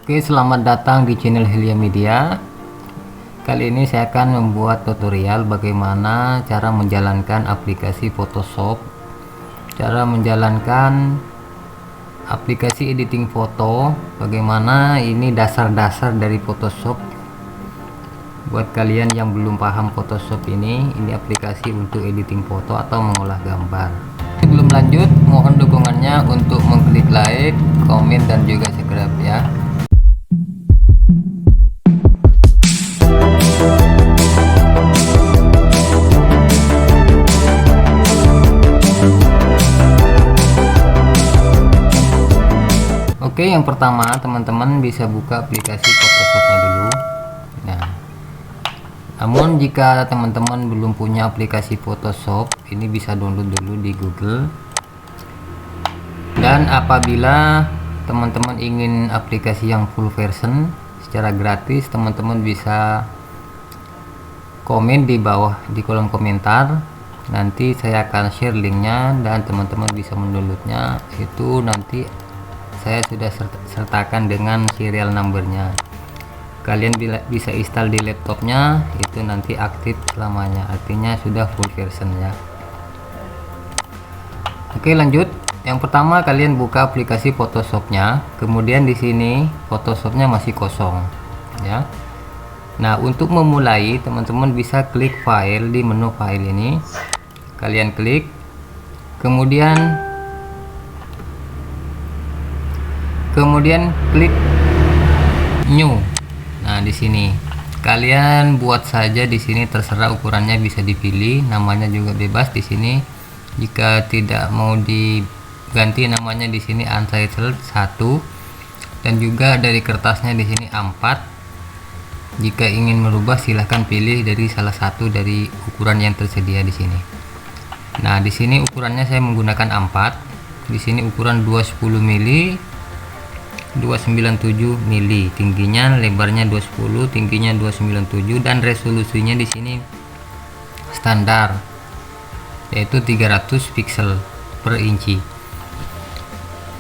Oke, selamat datang di channel Helia Media. Kali ini saya akan membuat tutorial bagaimana cara menjalankan aplikasi Photoshop, cara menjalankan aplikasi editing foto, bagaimana ini dasar-dasar dari Photoshop. Buat kalian yang belum paham Photoshop ini aplikasi untuk editing foto atau mengolah gambar. Sebelum lanjut, mohon dukungannya untuk mengklik like, komen, dan juga subscribe ya. Oke, yang pertama teman-teman bisa buka aplikasi Photoshopnya dulu. Nah, namun jika teman-teman belum punya aplikasi Photoshop, ini bisa download dulu di Google. Dan apabila teman-teman ingin aplikasi yang full version secara gratis, teman-teman bisa komen di bawah di kolom komentar. Nanti saya akan share linknya dan teman-teman bisa mendownloadnya. Itu nanti saya sudah sertakan dengan serial numbernya. Kalian bisa install di laptopnya, itu nanti aktif selamanya, artinya sudah full version ya. Oke, lanjut. Yang pertama kalian buka aplikasi Photoshopnya, kemudian di sini Photoshopnya masih kosong ya. Nah, untuk memulai teman-teman bisa klik file di menu file ini, kalian klik, kemudian klik new. Nah, di sini kalian buat saja, di sini terserah ukurannya, bisa dipilih, namanya juga bebas di sini. Jika tidak mau diganti namanya, di sini untitled 1, dan juga dari kertasnya di sini A4. Jika ingin merubah silahkan pilih dari salah satu dari ukuran yang tersedia di sini. Nah, di sini ukurannya saya menggunakan A4. Di sini ukuran 210 mili, 297 mili, tingginya, lebarnya 210, tingginya 297, dan resolusinya di sini standar yaitu 300 pixel per inci.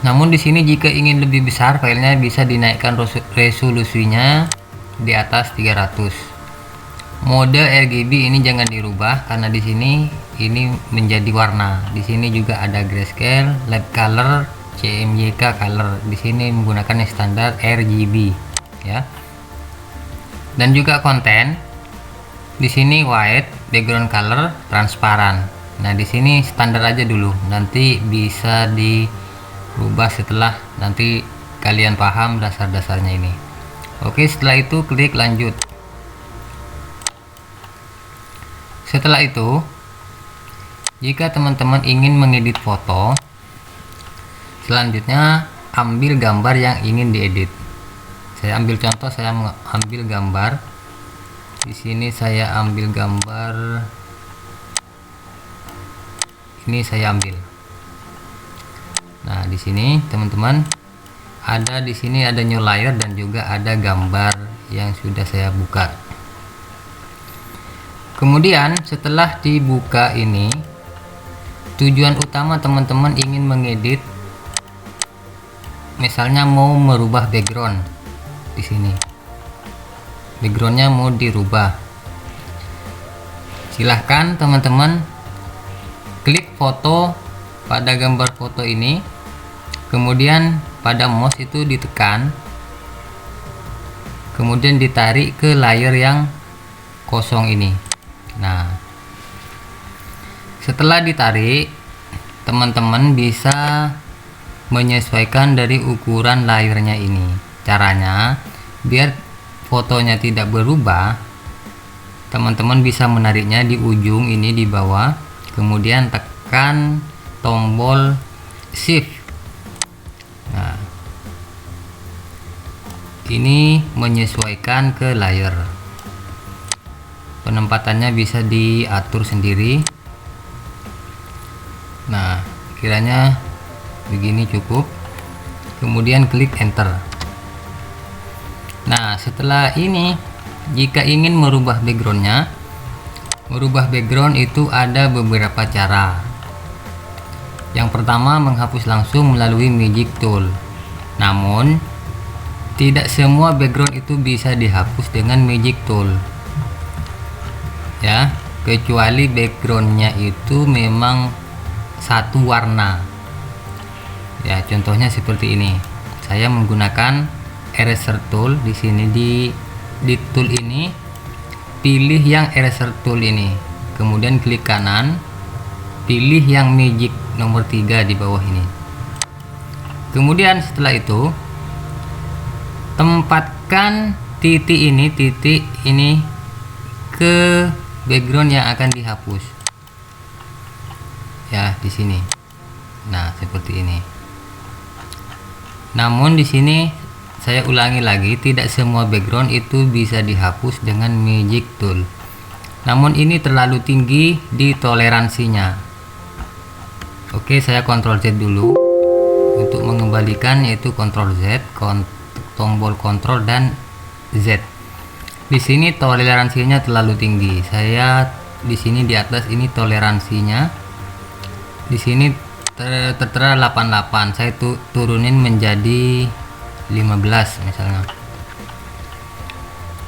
Namun di sini jika ingin lebih besar filenya bisa dinaikkan resolusinya di atas 300. Mode RGB ini jangan dirubah karena di sini ini menjadi warna. Di sini juga ada grayscale, light color, CMYK color. Di sini menggunakan standar RGB ya. Dan juga konten di sini white, background color, transparan. Nah, di sini standar aja dulu, nanti bisa dirubah setelah nanti kalian paham dasar-dasarnya ini. Oke, setelah itu klik lanjut. Setelah itu, jika teman-teman ingin mengedit foto, selanjutnya ambil gambar yang ingin diedit. Saya ambil contoh, saya ambil gambar. Di sini saya ambil gambar ini, saya ambil. Nah, di sini teman-teman ada, di sini ada new layer dan juga ada gambar yang sudah saya buka. Kemudian setelah dibuka ini, tujuan utama teman-teman ingin mengedit, misalnya mau merubah background. Di sini backgroundnya mau dirubah, silahkan teman-teman klik foto pada gambar foto ini, kemudian pada mouse itu ditekan, kemudian ditarik ke layer yang kosong ini. Nah, setelah ditarik, teman-teman bisa menyesuaikan dari ukuran layernya ini. Caranya biar fotonya tidak berubah, teman-teman bisa menariknya di ujung ini di bawah, kemudian tekan tombol shift. Nah, ini menyesuaikan ke layer. Penempatannya bisa diatur sendiri. Nah, kiranya begini cukup, kemudian klik enter. Nah, setelah ini jika ingin merubah backgroundnya, merubah background itu ada beberapa cara. Yang pertama, menghapus langsung melalui magic tool. Namun tidak semua background itu bisa dihapus dengan magic tool ya, kecuali backgroundnya itu memang satu warna ya. Contohnya seperti ini, saya menggunakan eraser tool. Di sini di tool ini pilih yang eraser tool ini, kemudian klik kanan, pilih yang magic nomor 3 di bawah ini. Kemudian setelah itu tempatkan titik ini ke background yang akan dihapus ya, di sini. Nah, seperti ini. Namun di sini saya ulangi lagi, tidak semua background itu bisa dihapus dengan magic tool. Namun ini terlalu tinggi di toleransinya. Oke, saya Ctrl Z dulu untuk mengembalikan, yaitu Ctrl Z, tombol Ctrl dan Z. Di sini toleransinya terlalu tinggi. Saya di sini di atas ini toleransinya. Di sini tertera 88. Saya turunin menjadi 15 misalnya.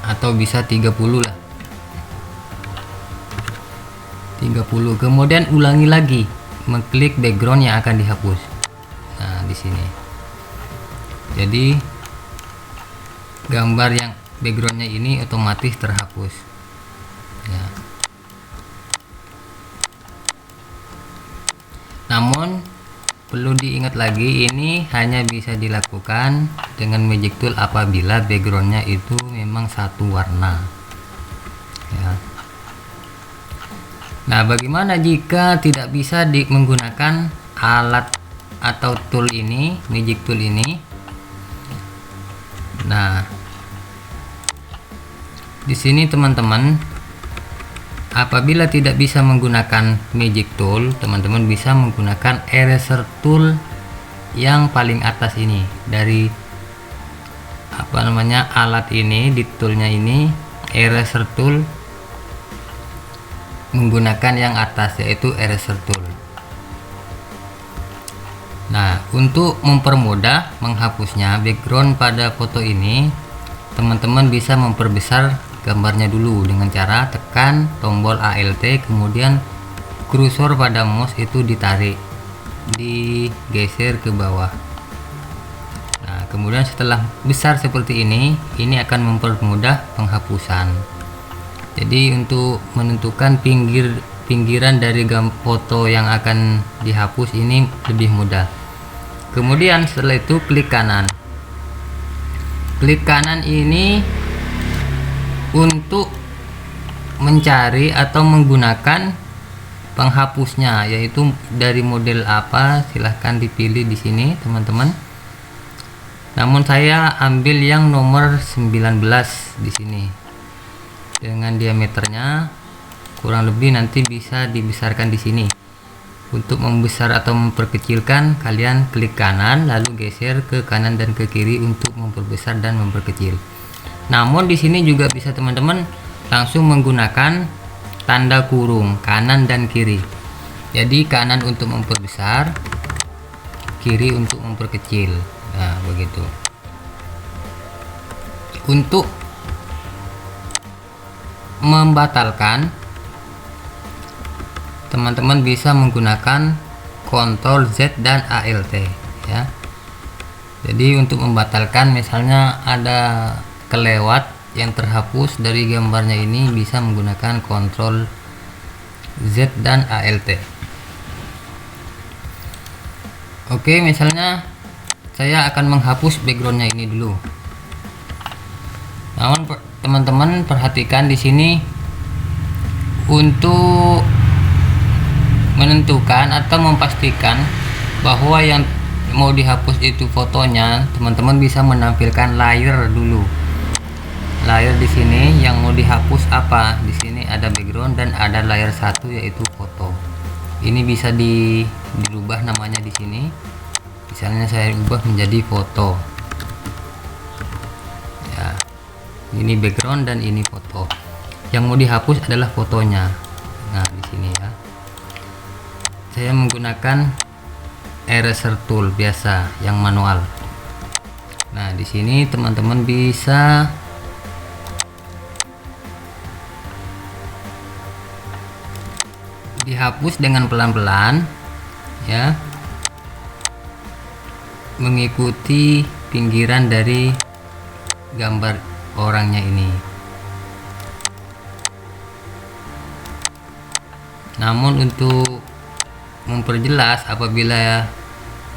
Atau bisa 30 lah. 30. Kemudian ulangi lagi, mengklik background yang akan dihapus. Nah, di sini. Jadi gambar yang backgroundnya ini otomatis terhapus ya. Namun perlu diingat lagi, ini hanya bisa dilakukan dengan magic tool apabila backgroundnya itu memang satu warna ya. Nah, bagaimana jika tidak bisa menggunakan alat atau tool ini, magic tool ini? Nah, di sini teman-teman, apabila tidak bisa menggunakan magic tool, teman-teman bisa menggunakan eraser tool yang paling atas ini. Dari alat ini, di toolnya ini, eraser tool, menggunakan yang atas, yaitu eraser tool. Nah, untuk mempermudah menghapusnya background pada foto ini, teman-teman bisa memperbesar gambarnya dulu dengan cara tekan tombol Alt, kemudian kursor pada mouse itu ditarik, digeser ke bawah. Nah, kemudian setelah besar seperti ini akan mempermudah penghapusan. Jadi untuk menentukan pinggiran dari foto yang akan dihapus ini lebih mudah. Kemudian setelah itu klik kanan. Klik kanan ini untuk mencari atau menggunakan penghapusnya, yaitu dari model apa, silahkan dipilih di sini teman-teman. Namun saya ambil yang nomor 19 di sini dengan diameternya kurang lebih, nanti bisa dibesarkan di sini. Untuk membesar atau memperkecilkan, kalian klik kanan lalu geser ke kanan dan ke kiri untuk memperbesar dan memperkecil. Namun di sini juga bisa teman-teman langsung menggunakan tanda kurung kanan dan kiri. Jadi kanan untuk memperbesar, kiri untuk memperkecil. Nah, begitu. Untuk membatalkan, teman-teman bisa menggunakan Ctrl Z dan Alt ya. Jadi untuk membatalkan, misalnya ada kelewat yang terhapus dari gambarnya ini, bisa menggunakan Ctrl Z dan Alt. Oke, misalnya saya akan menghapus backgroundnya ini dulu. Namun teman-teman perhatikan di sini, untuk menentukan atau memastikan bahwa yang mau dihapus itu fotonya, teman-teman bisa menampilkan layer dulu. Layer di sini yang mau dihapus apa? Di sini ada background dan ada layer satu, yaitu foto. Ini bisa dirubah namanya di sini. Misalnya saya ubah menjadi foto. Ya. Ini background dan ini foto. Yang mau dihapus adalah fotonya. Nah, di sini ya. Saya menggunakan eraser tool biasa yang manual. Nah, di sini teman-teman bisa dihapus dengan pelan-pelan ya, mengikuti pinggiran dari gambar orangnya ini. Namun untuk memperjelas, apabila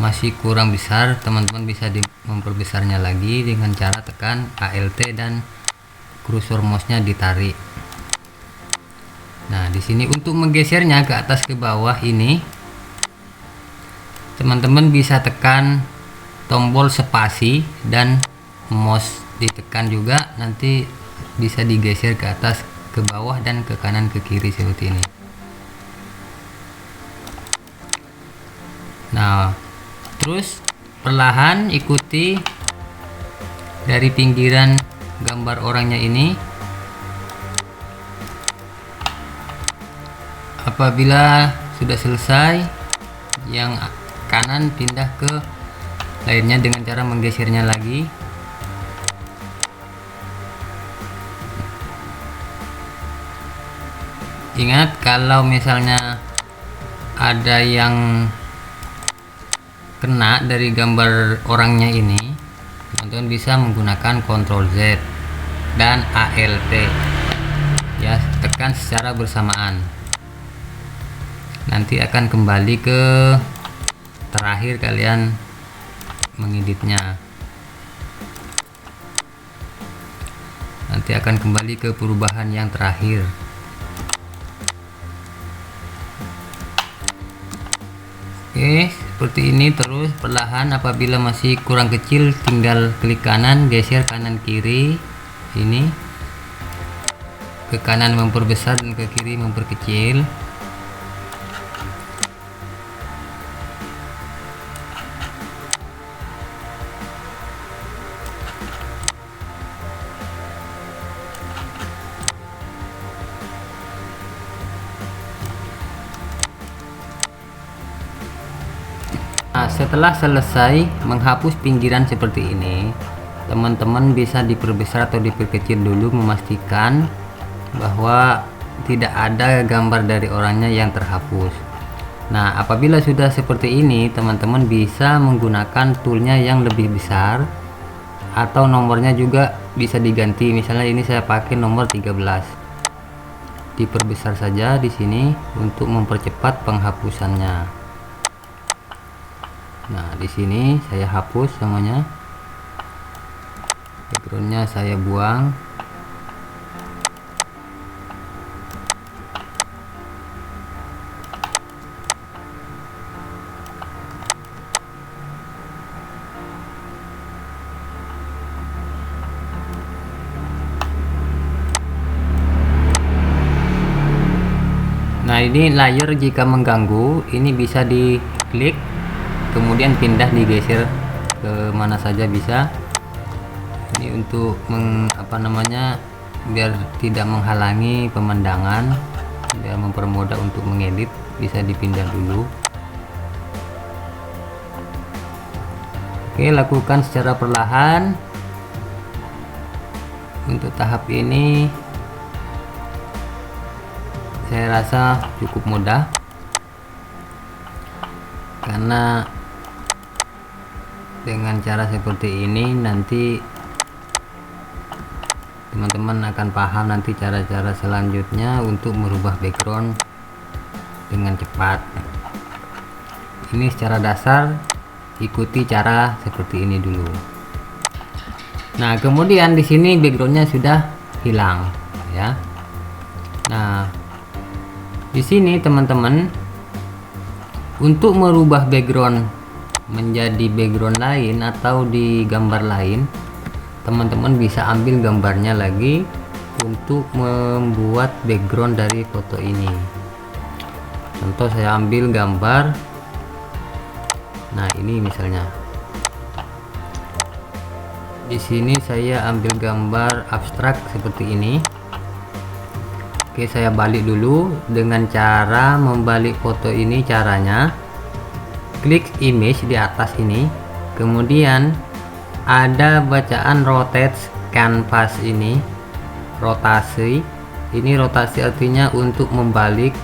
masih kurang besar, teman-teman bisa memperbesarnya lagi dengan cara tekan Alt dan kursor mouse-nya ditarik. Nah, di sini untuk menggesernya ke atas ke bawah ini, teman-teman bisa tekan tombol spasi dan mouse ditekan juga, nanti bisa digeser ke atas ke bawah dan ke kanan ke kiri seperti ini. Nah, terus perlahan ikuti dari pinggiran gambar orangnya ini. Apabila sudah selesai, yang kanan pindah ke lainnya dengan cara menggesernya lagi. Ingat, kalau misalnya ada yang kena dari gambar orangnya ini, teman-teman bisa menggunakan Ctrl Z dan Alt ya, tekan secara bersamaan. Nanti akan kembali ke terakhir kalian mengeditnya, nanti akan kembali ke perubahan yang terakhir. Oke, seperti ini terus perlahan. Apabila masih kurang kecil, tinggal klik kanan, geser kanan kiri ini, ke kanan memperbesar dan ke kiri memperkecil. Nah, setelah selesai menghapus pinggiran seperti ini, teman-teman bisa diperbesar atau diperkecil dulu, memastikan bahwa tidak ada gambar dari orangnya yang terhapus. Nah, apabila sudah seperti ini, teman-teman bisa menggunakan toolnya yang lebih besar, atau nomornya juga bisa diganti. Misalnya ini saya pakai nomor 13, diperbesar saja di sini untuk mempercepat penghapusannya. Nah, di sini saya hapus semuanya, backgroundnya saya buang. Nah, ini layer jika mengganggu, ini bisa diklik kemudian pindah digeser ke mana saja bisa. Ini untuk biar tidak menghalangi pemandangan, biar mempermudah untuk mengedit, bisa dipindah dulu. Oke, lakukan secara perlahan. Untuk tahap ini saya rasa cukup mudah, karena dengan cara seperti ini nanti teman-teman akan paham nanti cara-cara selanjutnya untuk merubah background dengan cepat. Ini secara dasar, ikuti cara seperti ini dulu. Nah, kemudian di sini backgroundnya sudah hilang ya. Nah, di sini teman-teman, untuk merubah background menjadi background lain atau di gambar lain, teman-teman bisa ambil gambarnya lagi untuk membuat background dari foto ini. Contoh, saya ambil gambar, nah ini misalnya di sini saya ambil gambar abstrak seperti ini. Oke, saya balik dulu dengan cara membalik foto ini. Caranya klik image di atas ini, kemudian ada bacaan rotate canvas ini, rotasi. Ini rotasi artinya untuk membalik,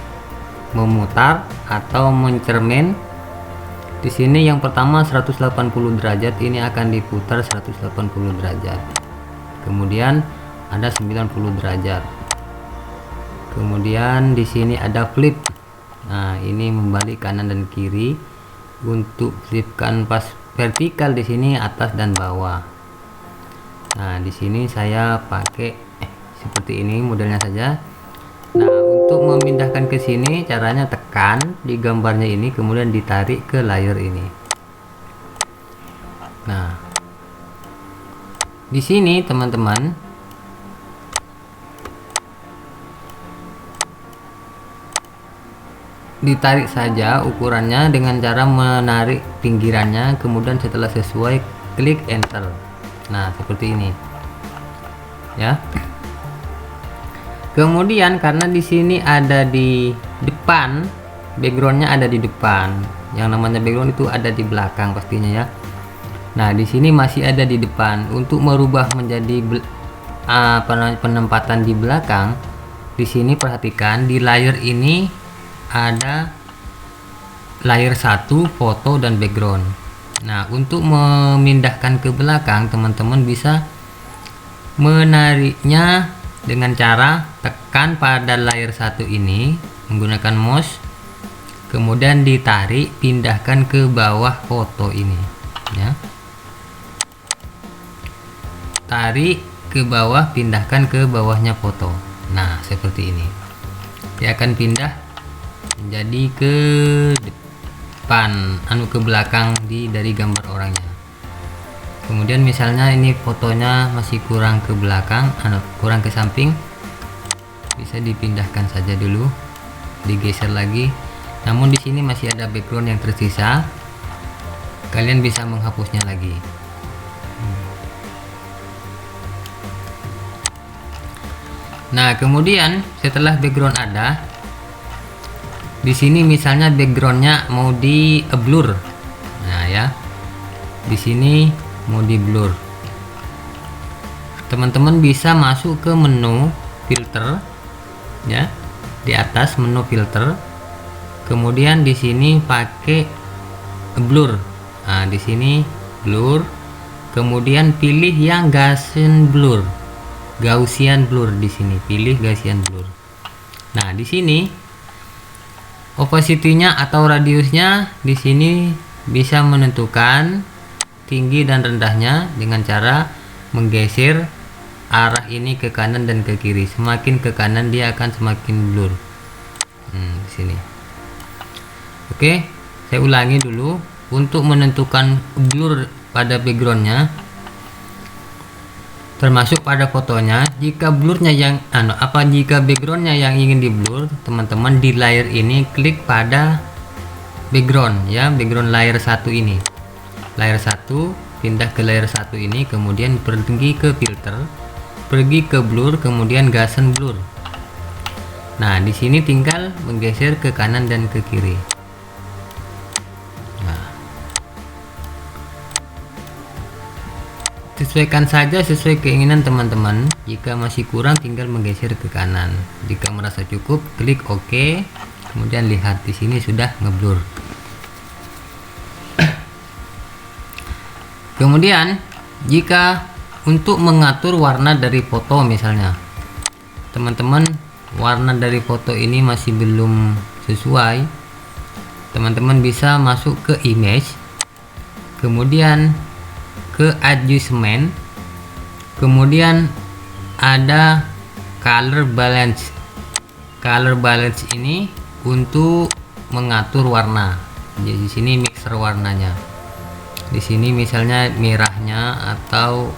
memutar atau mencermin. Di sini yang pertama 180 derajat, ini akan diputar 180 derajat. Kemudian ada 90 derajat. Kemudian di sini ada flip. Nah, ini membalik kanan dan kiri. Untuk flip kanvas vertikal di sini atas dan bawah. Nah, di sini saya pakai seperti ini modelnya saja. Nah, untuk memindahkan ke sini caranya tekan di gambarnya ini, kemudian ditarik ke layer ini. Nah, di sini teman-teman ditarik saja ukurannya dengan cara menarik pinggirannya, kemudian setelah sesuai klik enter. Nah, seperti ini ya. Kemudian karena di sini ada di depan, backgroundnya ada di depan, yang namanya background itu ada di belakang pastinya ya. Nah, di sini masih ada di depan. Untuk merubah menjadi penempatan di belakang, di sini perhatikan di layer ini ada layer 1 foto dan background. Nah, untuk memindahkan ke belakang, teman-teman bisa menariknya dengan cara tekan pada layer 1 ini menggunakan mouse, kemudian ditarik, pindahkan ke bawah foto ini ya. Tarik ke bawah, pindahkan ke bawahnya foto. Nah, seperti ini. Dia akan pindah menjadi ke depan, ke belakang dari gambar orangnya. Kemudian misalnya ini fotonya masih kurang ke belakang, kurang ke samping, bisa dipindahkan saja dulu, digeser lagi. Namun di sini masih ada background yang tersisa, kalian bisa menghapusnya lagi. Nah, kemudian setelah background ada, di sini misalnya backgroundnya mau di blur. Nah ya, di sini mau di blur. Teman-teman bisa masuk ke menu filter ya, di atas menu filter, kemudian di sini pakai blur. Nah, di sini blur, kemudian pilih yang Gaussian blur. Gaussian blur di sini, pilih Gaussian blur. Nah, di sini opacity-nya atau radiusnya di sini bisa menentukan tinggi dan rendahnya dengan cara menggeser arah ini ke kanan dan ke kiri. Semakin ke kanan dia akan semakin blur. Di sini. Oke, saya ulangi dulu. Untuk menentukan blur pada backgroundnya, termasuk pada fotonya, jika blurnya yang jika backgroundnya yang ingin di blur, teman-teman di layer ini klik pada background ya, background layer 1 ini. Layer 1, pindah ke layer 1 ini, kemudian pergi ke filter, pergi ke blur, kemudian Gaussian blur. Nah, di sini tinggal menggeser ke kanan dan ke kiri. Nah, sesuaikan saja sesuai keinginan teman-teman. Jika masih kurang, tinggal menggeser ke kanan. Jika merasa cukup, klik OK. Kemudian lihat di sini sudah ngeblur. Kemudian jika untuk mengatur warna dari foto, misalnya teman-teman warna dari foto ini masih belum sesuai, teman-teman bisa masuk ke image, kemudian ke adjustment, kemudian ada color balance. Color balance ini untuk mengatur warna. Jadi di sini mixer warnanya. Di sini misalnya merahnya atau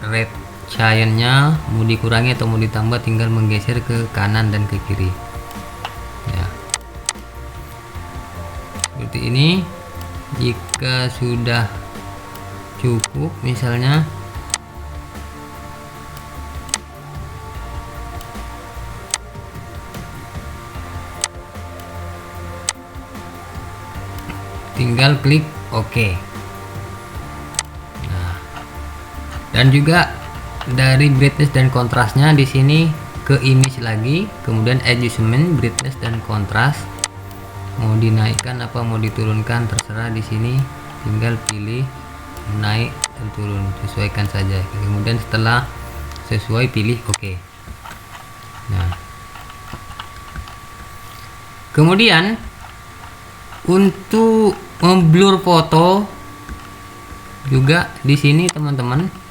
red cyan-nya mau dikurangi atau mau ditambah, tinggal menggeser ke kanan dan ke kiri ya, seperti ini. Jika sudah cukup, misalnya tinggal klik OK. Dan juga dari brightness dan kontrasnya di sini ke image lagi, kemudian adjustment brightness dan kontras, mau dinaikkan apa mau diturunkan terserah. Di sini tinggal pilih naik dan turun, sesuaikan saja. Kemudian setelah sesuai pilih OK. Nah, kemudian untuk memblur foto juga di sini teman-teman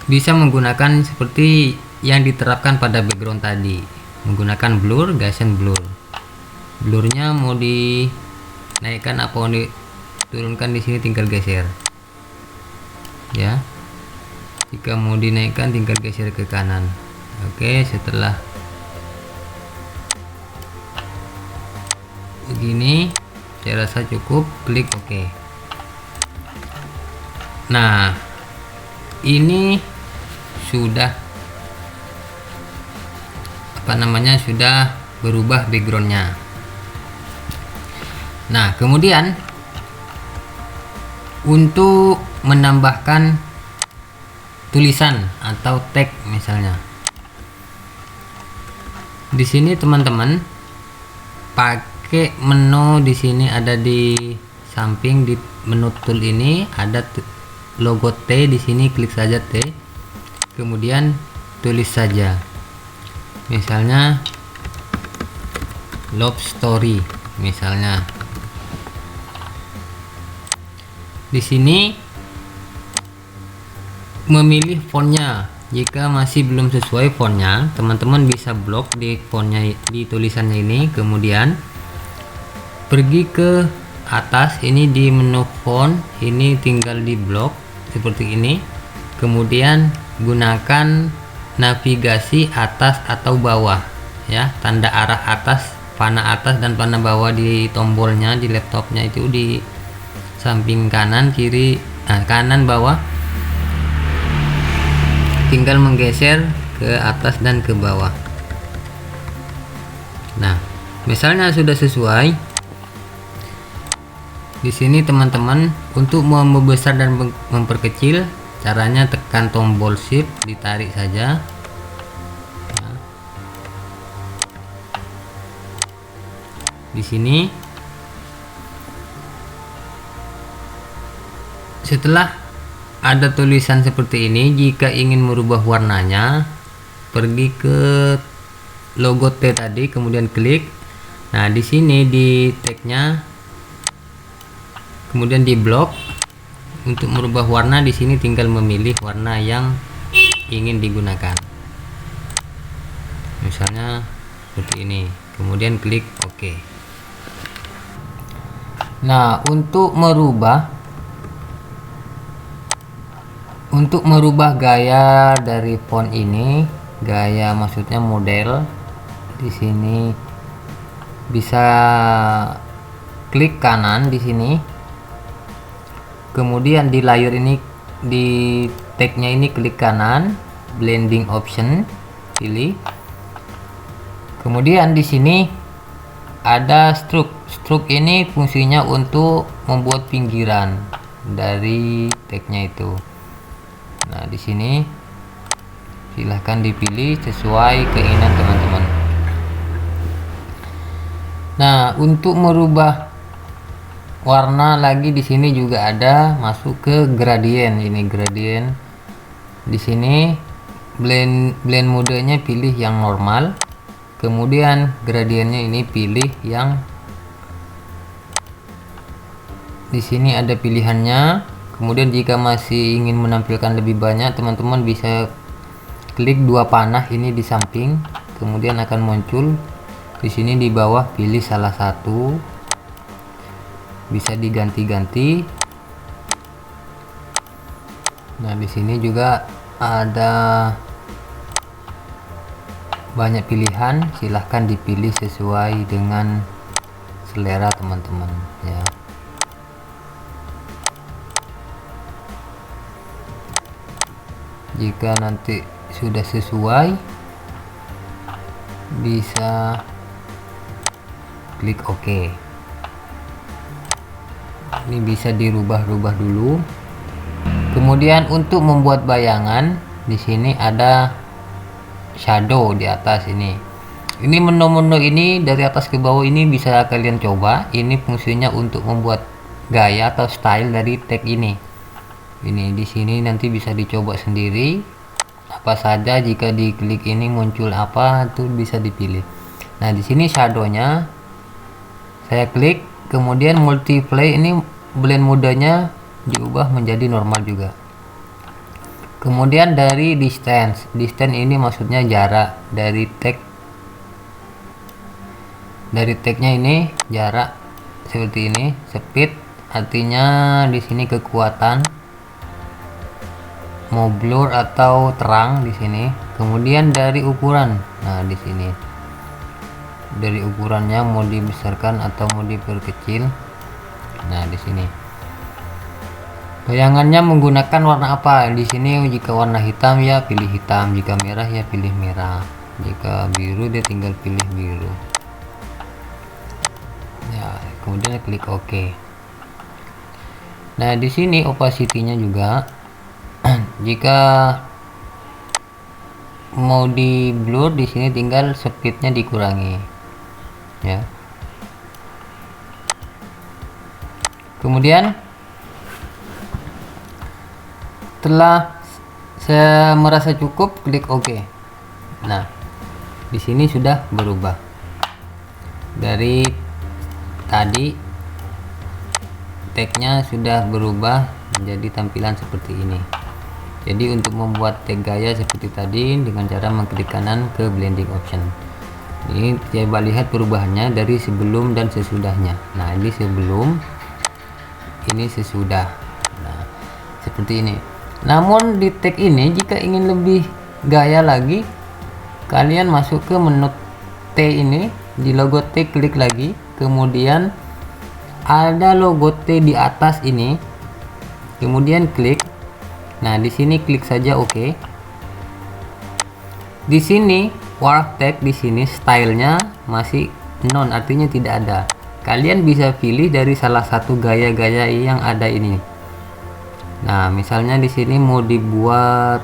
bisa menggunakan seperti yang diterapkan pada background tadi, menggunakan blur, Gaussian blur. Blurnya mau dinaikkan apa mau diturunkan, di sini tinggal geser ya. Jika mau dinaikkan tinggal geser ke kanan. Oke, setelah begini saya rasa cukup, klik OK. Nah, ini sudah sudah berubah backgroundnya. Nah, kemudian untuk menambahkan tulisan atau tag misalnya, di sini teman-teman pakai menu. Di sini ada di samping di menu tool ini ada logo T. Di sini klik saja T, kemudian tulis saja misalnya love story misalnya. Di sini memilih fontnya. Jika masih belum sesuai fontnya, teman-teman bisa blok di fontnya, di tulisannya ini. Kemudian pergi ke atas ini di menu font, ini tinggal di blok seperti ini. Kemudian gunakan navigasi atas atau bawah ya, tanda arah atas, panah atas dan panah bawah di tombolnya di laptopnya itu di samping kanan kiri, kanan bawah, tinggal menggeser ke atas dan ke bawah. Nah, misalnya sudah sesuai. Di sini teman-teman untuk membesar dan memperkecil, caranya tekan tombol shift, ditarik saja. Nah, di sini setelah ada tulisan seperti ini, jika ingin merubah warnanya, pergi ke logo T tadi, kemudian klik. Nah, di sini di tagnya, kemudian di blok. Untuk merubah warna, di sini tinggal memilih warna yang ingin digunakan. Misalnya seperti ini, kemudian klik OK. Nah, untuk merubah gaya dari font ini, gaya maksudnya model, di sini bisa klik kanan di sini. Kemudian di layer ini, di tagnya ini klik kanan, blending option, pilih. Kemudian di sini ada stroke. Stroke ini fungsinya untuk membuat pinggiran dari tagnya itu. Nah, di sini silahkan dipilih sesuai keinginan teman-teman. Nah, untuk merubah warna lagi di sini juga ada, masuk ke gradient. Ini gradient. Di sini blend modenya pilih yang normal. Kemudian gradientnya ini pilih yang, di sini ada pilihannya. Kemudian jika masih ingin menampilkan lebih banyak, teman-teman bisa klik dua panah ini di samping, kemudian akan muncul di sini di bawah, pilih salah satu, bisa diganti-ganti. Nah, di sini juga ada banyak pilihan, silahkan dipilih sesuai dengan selera teman-teman ya. Jika nanti sudah sesuai, bisa klik OK. Ini bisa dirubah-rubah dulu. Kemudian untuk membuat bayangan, di sini ada shadow di atas ini. Ini menu-menu ini dari atas ke bawah ini bisa kalian coba. Ini fungsinya untuk membuat gaya atau style dari tag ini. Ini di sini nanti bisa dicoba sendiri. Apa saja jika diklik ini muncul apa itu bisa dipilih. Nah, di sini shadownya saya klik, kemudian multiply ini blend modenya diubah menjadi normal juga. Kemudian dari distance ini maksudnya jarak dari tagnya ini, jarak seperti ini. Speed artinya di sini kekuatan, mau blur atau terang di sini. Kemudian dari ukuran, nah di sini dari ukurannya mau dibesarkan atau mau diperkecil. Nah di sini bayangannya menggunakan warna apa. Di sini jika warna hitam ya pilih hitam, jika merah ya pilih merah, jika biru dia tinggal pilih biru ya, kemudian klik OK. Nah di sini opacity-nya juga jika mau di blur di sini tinggal speednya dikurangi ya. Kemudian setelah saya merasa cukup, klik OK. Nah di sini sudah berubah dari tadi, tagnya sudah berubah menjadi tampilan seperti ini. Jadi untuk membuat tag gaya seperti tadi dengan cara mengklik kanan ke blending option. Ini coba lihat perubahannya dari sebelum dan sesudahnya. Nah ini sebelum, ini sesudah. Nah seperti ini. Namun di tag ini jika ingin lebih gaya lagi, kalian masuk ke menu T ini, di logo T klik lagi, kemudian ada logo T di atas ini, kemudian klik. Nah di sini klik saja OK. Di sini warp tag, di sini stylenya masih non, artinya tidak ada. Kalian bisa pilih dari salah satu gaya-gaya yang ada ini. Nah misalnya di sini mau dibuat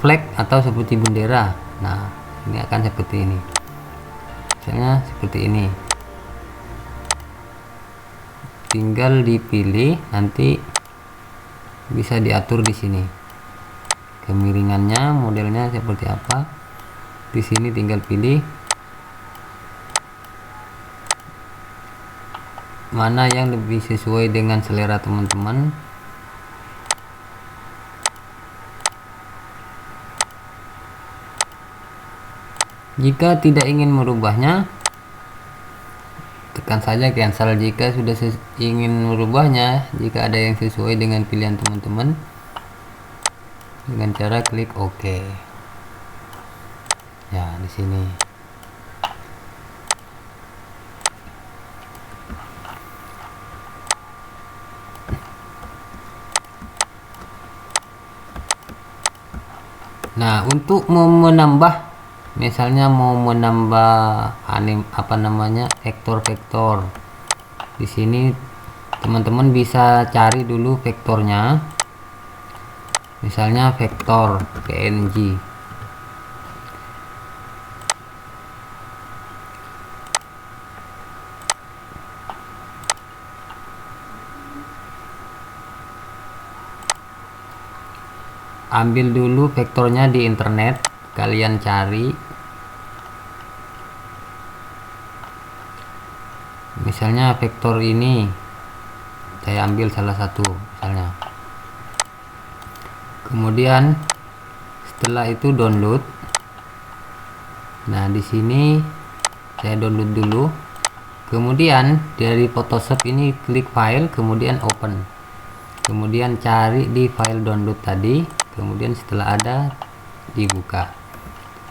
flag atau seperti bendera. Nah ini akan seperti ini, misalnya seperti ini. Tinggal dipilih, nanti bisa diatur di sini kemiringannya, modelnya seperti apa. Di sini tinggal pilih mana yang lebih sesuai dengan selera teman-teman. Jika tidak ingin merubahnya, tekan saja cancel. Jika sudah ingin merubahnya, jika ada yang sesuai dengan pilihan teman-teman, dengan cara klik OK. Ya di sini. Nah untuk menambah, misalnya mau menambah vektor-vektor, di sini teman-teman bisa cari dulu vektornya, misalnya vektor PNG. Ambil dulu vektornya di internet, kalian cari. Misalnya vektor ini saya ambil salah satu misalnya. Kemudian setelah itu download. Nah di sini saya download dulu. Kemudian dari Photoshop ini klik file, kemudian open. Kemudian cari di file download tadi, kemudian setelah ada dibuka.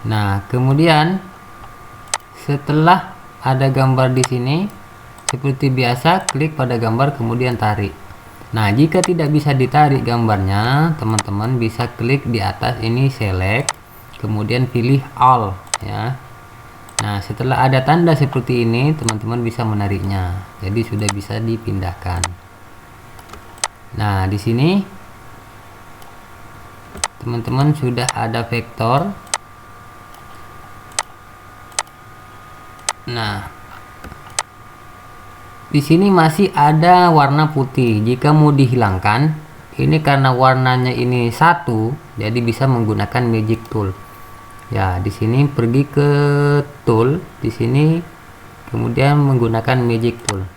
Nah kemudian setelah ada gambar di sini, seperti biasa klik pada gambar kemudian tarik. Nah jika tidak bisa ditarik gambarnya, teman-teman bisa klik di atas ini select, kemudian pilih all ya. Nah setelah ada tanda seperti ini, teman-teman bisa menariknya, jadi sudah bisa dipindahkan. Nah di sini teman-teman sudah ada vektor. Nah, di sini masih ada warna putih. Jika mau dihilangkan, ini karena warnanya ini satu, jadi bisa menggunakan magic tool. Ya, di sini pergi ke tool, di sini kemudian menggunakan magic tool.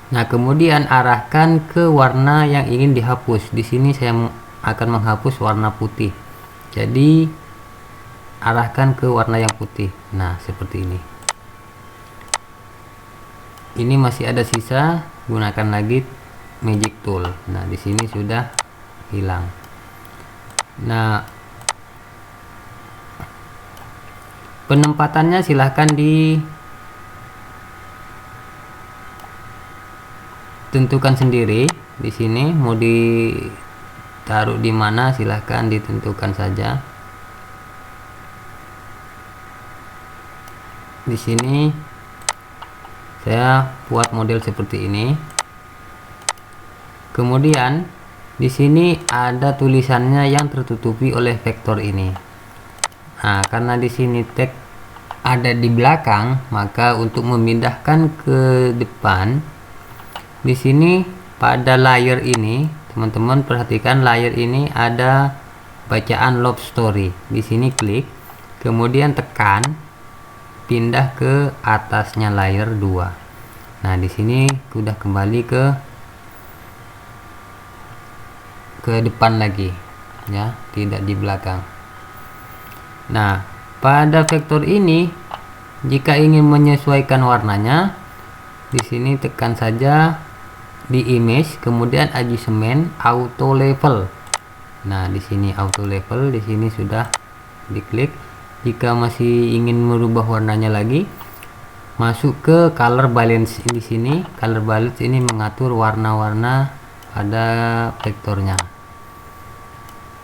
Nah, kemudian arahkan ke warna yang ingin dihapus. Di sini saya akan menghapus warna putih. Jadi arahkan ke warna yang putih. Nah, seperti ini. Ini masih ada sisa, gunakan lagi magic tool. Nah, di sini sudah hilang. Nah, penempatannya silahkan ditentukan sendiri. Di sini mau ditaruh di mana, silahkan ditentukan saja. Di sini saya buat model seperti ini. Kemudian di sini ada tulisannya yang tertutupi oleh vektor ini. Nah, karena di sini tag ada di belakang, maka untuk memindahkan ke depan, di sini pada layer ini, teman-teman perhatikan layer ini ada bacaan love story. Di sini klik, kemudian tekan, pindah ke atasnya layer 2. Nah, di sini sudah kembali ke depan lagi, ya, tidak di belakang. Nah, pada vektor ini, jika ingin menyesuaikan warnanya, di sini tekan saja di image, kemudian adjustment auto level. Nah, di sini auto level, di sini sudah diklik. Jika masih ingin merubah warnanya lagi, masuk ke color balance. Di sini color balance ini mengatur warna-warna pada vektornya.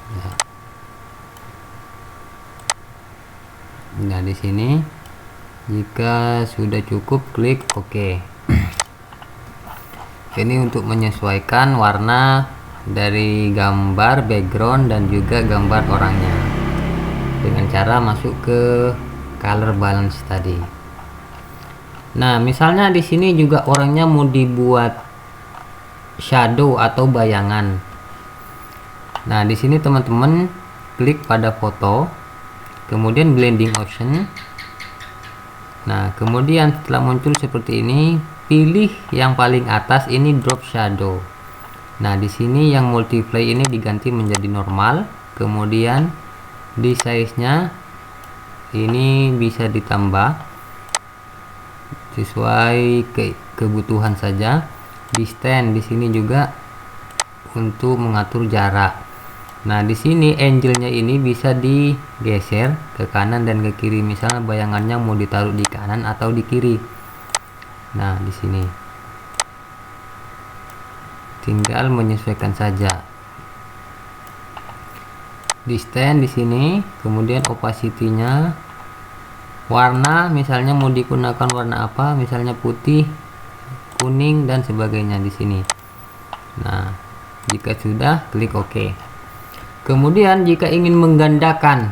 Ya. Nah, di sini jika sudah cukup, klik OK. Ini untuk menyesuaikan warna dari gambar background dan juga gambar orangnya dengan cara masuk ke color balance tadi. Nah, misalnya di sini juga orangnya mau dibuat shadow atau bayangan. Nah, di sini teman-teman klik pada foto, kemudian blending option. Nah, kemudian setelah muncul seperti ini, pilih yang paling atas ini drop shadow. Nah, di sini yang multiply ini diganti menjadi normal, kemudian di size-nya ini bisa ditambah sesuai kebutuhan saja. Distance di sini juga untuk mengatur jarak. Nah, di sini angle-nya ini bisa digeser ke kanan dan ke kiri. Misalnya bayangannya mau ditaruh di kanan atau di kiri. Nah, di sini tinggal menyesuaikan saja. Distance di sini, kemudian opacity-nya, warna misalnya mau digunakan warna apa, misalnya putih, kuning dan sebagainya di sini. Nah, jika sudah, klik OK. Kemudian jika ingin menggandakan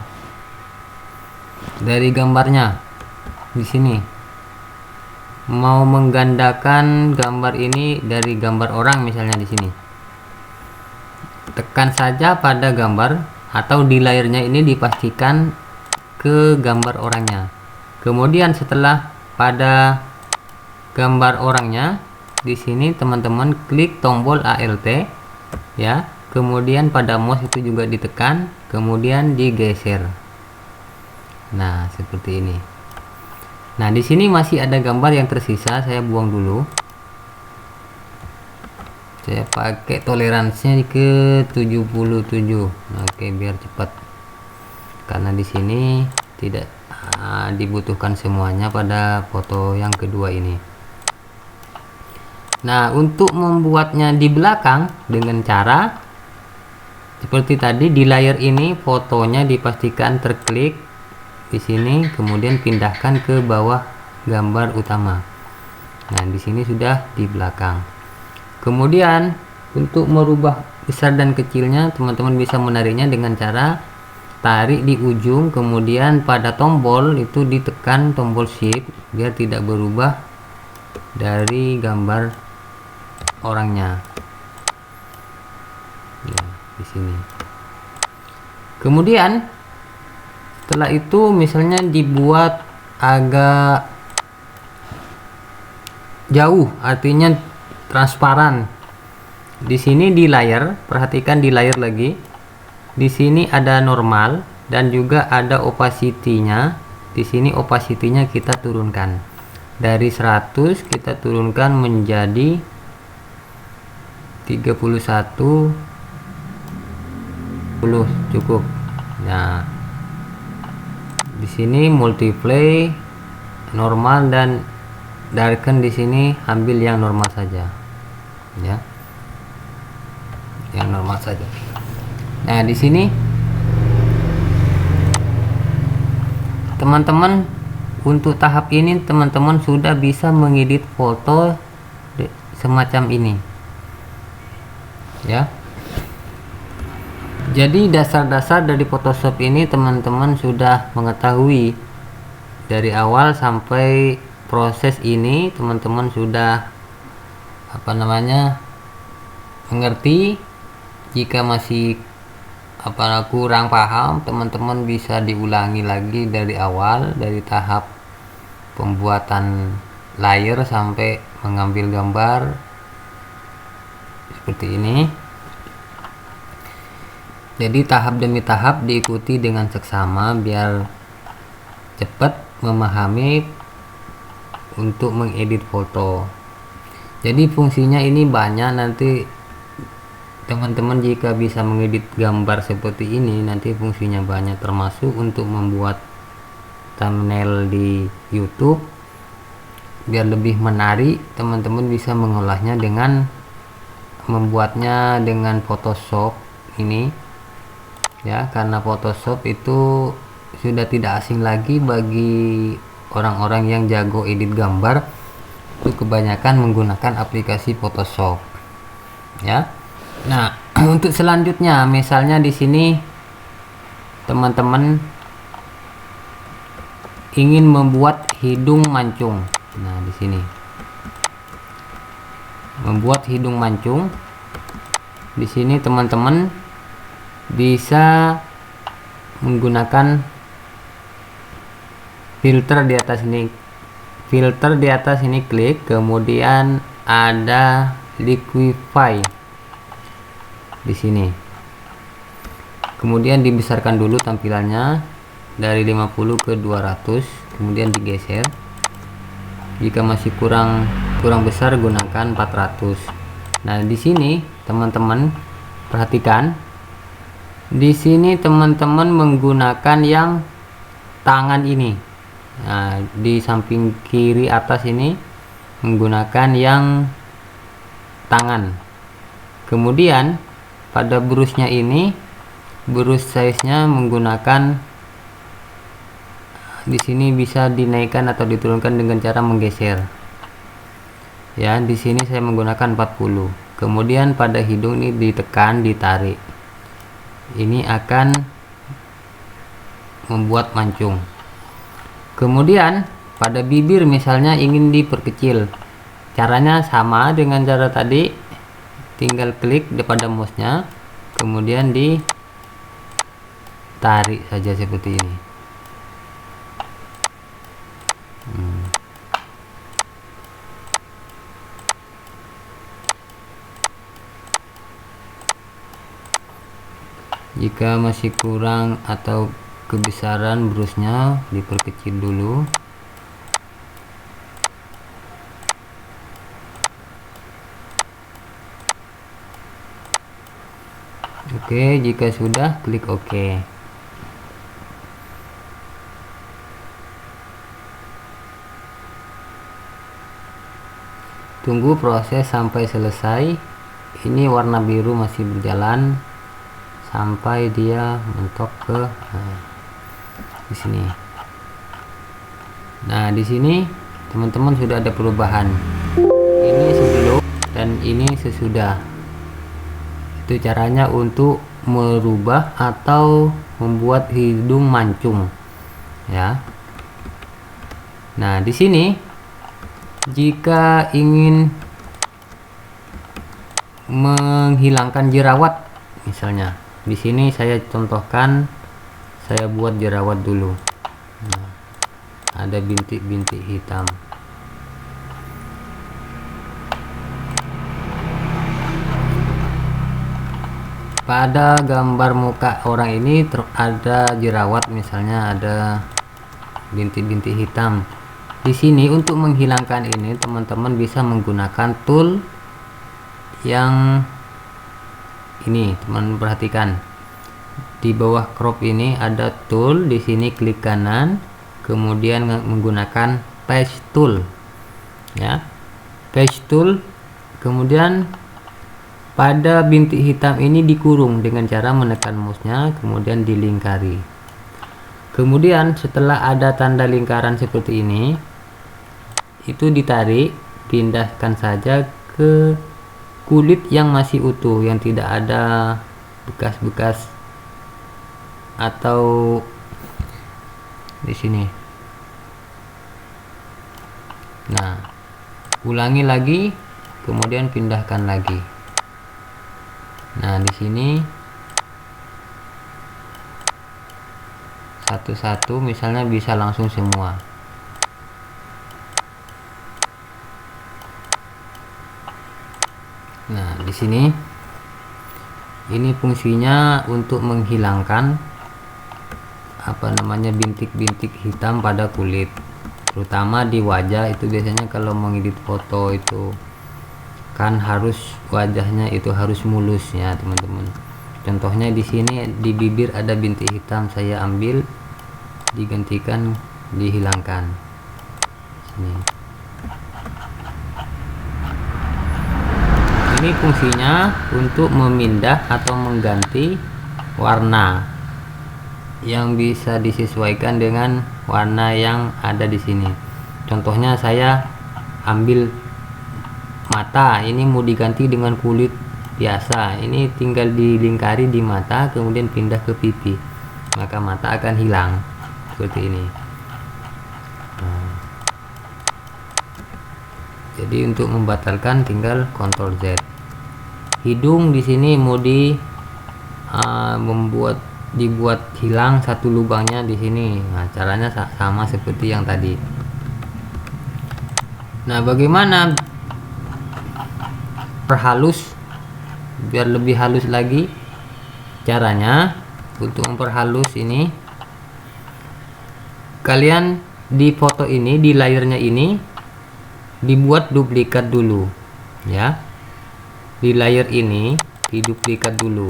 dari gambarnya, di sini mau menggandakan gambar ini dari gambar orang, misalnya di sini tekan saja pada gambar atau di layarnya ini dipastikan ke gambar orangnya. Kemudian setelah pada gambar orangnya, di sini teman-teman klik tombol ALT, ya. Kemudian pada mouse itu juga ditekan, kemudian digeser. Nah, seperti ini. Nah, di sini masih ada gambar yang tersisa, saya buang dulu. Saya pakai toleransinya ke 77. Oke, biar cepat. Karena di sini tidak dibutuhkan semuanya pada foto yang kedua ini. Nah, untuk membuatnya di belakang dengan cara seperti tadi, di layar ini fotonya dipastikan terklik di sini, kemudian pindahkan ke bawah gambar utama. Nah, di sini sudah di belakang. Kemudian untuk merubah besar dan kecilnya teman-teman bisa menariknya dengan cara tarik di ujung, kemudian pada tombol itu ditekan tombol shift biar tidak berubah dari gambar orangnya ya, di sini. Kemudian setelah itu misalnya dibuat agak jauh, artinya transparan. Di sini di layar, perhatikan di layar lagi. Di sini ada normal dan juga ada opacity-nya. Di sini opacity-nya kita turunkan. Dari 100 kita turunkan menjadi 31 cukup. Nah, di sini multiply normal dan darken, di sini ambil yang normal saja ya, yang normal saja. Nah, di sini teman-teman untuk tahap ini teman-teman sudah bisa mengedit foto semacam ini ya. Jadi dasar-dasar dari Photoshop ini teman-teman sudah mengetahui dari awal sampai proses ini, teman-teman sudah mengerti. Jika masih kurang paham, teman-teman bisa diulangi lagi dari awal, dari tahap pembuatan layer sampai mengambil gambar seperti ini. Jadi tahap demi tahap diikuti dengan seksama biar cepat memahami untuk mengedit foto. Jadi fungsinya ini banyak, nanti teman-teman jika bisa mengedit gambar seperti ini nanti fungsinya banyak, termasuk untuk membuat thumbnail di YouTube biar lebih menarik. Teman-teman bisa mengolahnya dengan membuatnya dengan Photoshop ini ya, karena Photoshop itu sudah tidak asing lagi bagi orang-orang yang jago edit gambar. Itu kebanyakan menggunakan aplikasi Photoshop ya. Nah, untuk selanjutnya misalnya di sini teman-teman ingin membuat hidung mancung. Nah, di sini membuat hidung mancung. Di sini teman-teman bisa menggunakan filter di atas ini. Filter di atas ini klik, kemudian ada liquify di sini. Kemudian dibesarkan dulu tampilannya dari 50 ke 200, kemudian digeser. Jika masih kurang besar gunakan 400. Nah, di sini teman-teman perhatikan. Di sini teman-teman menggunakan yang tangan ini. Nah, di samping kiri atas ini menggunakan yang tangan. Kemudian pada brushnya ini, brush size-nya menggunakan, di sini bisa dinaikkan atau diturunkan dengan cara menggeser. Ya, di sini saya menggunakan 40. Kemudian pada hidung ini ditekan, ditarik. Ini akan membuat mancung. Kemudian pada bibir misalnya ingin diperkecil, caranya sama dengan cara tadi, tinggal klik pada mouse-nya, kemudian ditarik saja seperti ini. Jika masih kurang atau kebesaran brushnya diperkecil dulu. Oke, jika sudah klik OK. Tunggu proses sampai selesai. Ini warna biru masih berjalan sampai dia mentok ke di sini. Nah, di sini teman-teman sudah ada perubahan. Ini sebelum dan ini sesudah. Itu caranya untuk merubah atau membuat hidung mancung ya. Nah, di sini jika ingin menghilangkan jerawat, misalnya di sini saya contohkan, saya buat jerawat dulu. Nah, ada bintik-bintik hitam. Pada gambar muka orang ini ada jerawat, misalnya ada bintik-bintik hitam. Di sini untuk menghilangkan ini teman-teman bisa menggunakan tool yang ini. Teman perhatikan di bawah crop ini ada tool, di sini klik kanan, kemudian menggunakan patch tool ya, patch tool. Kemudian pada bintik hitam ini dikurung dengan cara menekan mouse-nya, kemudian dilingkari. Kemudian setelah ada tanda lingkaran seperti ini, itu ditarik, pindahkan saja ke kulit yang masih utuh, yang tidak ada bekas-bekas atau di sini. Nah, ulangi lagi, kemudian pindahkan lagi. Nah, di sini satu-satu, misalnya bisa langsung semua. Nah, di sini ini fungsinya untuk menghilangkan bintik-bintik hitam pada kulit, terutama di wajah. Itu biasanya kalau mengedit foto itu kan harus wajahnya itu harus mulus ya teman-teman. Contohnya di sini di bibir ada bintik hitam, saya ambil, digantikan, dihilangkan. Sini. Ini fungsinya untuk memindah atau mengganti warna yang bisa disesuaikan dengan warna yang ada di sini. Contohnya saya ambil mata, ini mau diganti dengan kulit biasa, ini tinggal dilingkari di mata, kemudian pindah ke pipi, maka mata akan hilang seperti ini. Nah, jadi untuk membatalkan tinggal Ctrl Z. Hidung di sini mau dibuat hilang satu lubangnya di sini. Nah, caranya sama seperti yang tadi. Nah, bagaimana perhalus biar lebih halus lagi? Caranya untuk memperhalus ini, kalian di foto ini, di layarnya ini dibuat duplikat dulu ya. Di layar ini diduplikat dulu.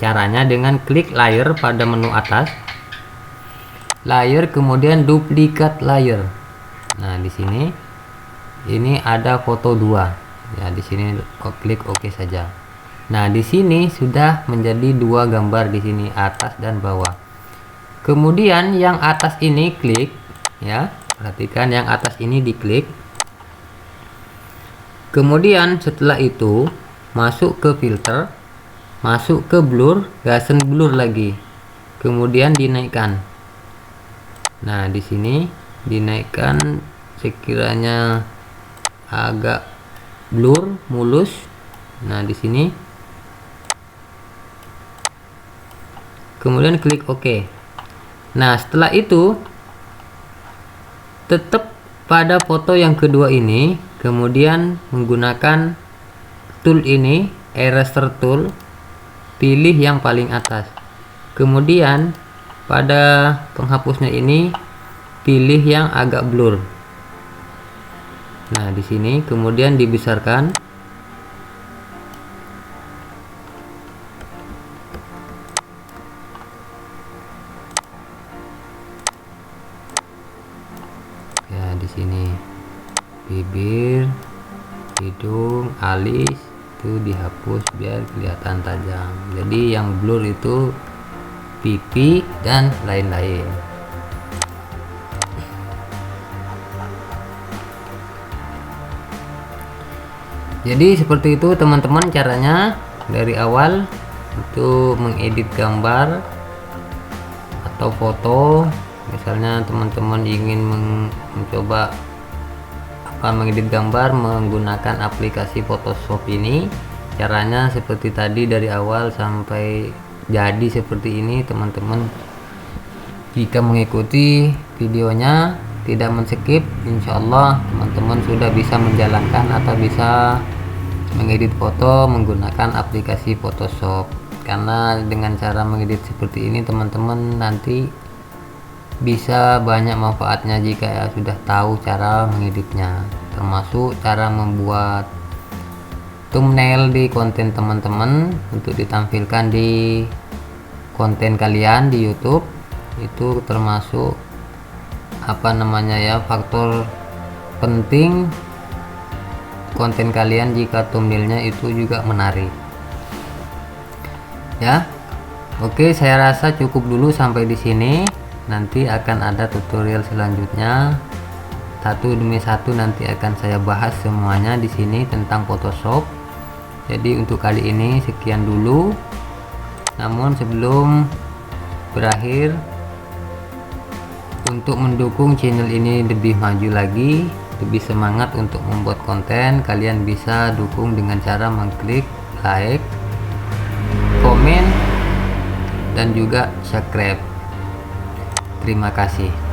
Caranya dengan klik layer pada menu atas, layer, kemudian duplikat layer. Nah, di sini ini ada foto 2 ya, di sini klik OK saja. Nah, di sini sudah menjadi 2 gambar, di sini atas dan bawah. Kemudian yang atas ini klik ya, perhatikan yang atas ini diklik. Kemudian setelah itu masuk ke filter, masuk ke blur, gasen blur lagi, kemudian dinaikkan. Nah, di sini dinaikkan sekiranya agak blur, mulus. Nah, di sini kemudian klik OK. Nah, setelah itu tetap pada foto yang kedua ini, kemudian menggunakan tool ini, eraser tool, pilih yang paling atas. Kemudian pada penghapusnya ini pilih yang agak blur. Nah, di sini kemudian dibesarkan. Ya, di sini bibir, hidung, alis itu dihapus biar kelihatan tajam. Jadi yang blur itu pipi dan lain-lain. Jadi seperti itu teman-teman caranya dari awal itu mengedit gambar atau foto. Misalnya teman-teman ingin mencoba mengedit gambar menggunakan aplikasi Photoshop ini, caranya seperti tadi dari awal sampai jadi seperti ini teman-teman. Jika mengikuti videonya tidak men-skip, insya Allah teman-teman sudah bisa menjalankan atau bisa mengedit foto menggunakan aplikasi Photoshop. Karena dengan cara mengedit seperti ini teman-teman nanti bisa banyak manfaatnya jika sudah tahu cara mengeditnya, termasuk cara membuat thumbnail di konten teman-teman untuk ditampilkan di konten kalian di YouTube. Itu termasuk faktor penting konten kalian jika thumbnailnya itu juga menarik ya. Oke, saya rasa cukup dulu sampai di sini. Nanti akan ada tutorial selanjutnya, satu demi satu nanti akan saya bahas semuanya di sini tentang Photoshop. Jadi untuk kali ini sekian dulu. Namun sebelum berakhir, untuk mendukung channel ini lebih maju lagi, lebih semangat untuk membuat konten, kalian bisa dukung dengan cara mengklik like, komen, dan juga subscribe. Terima kasih.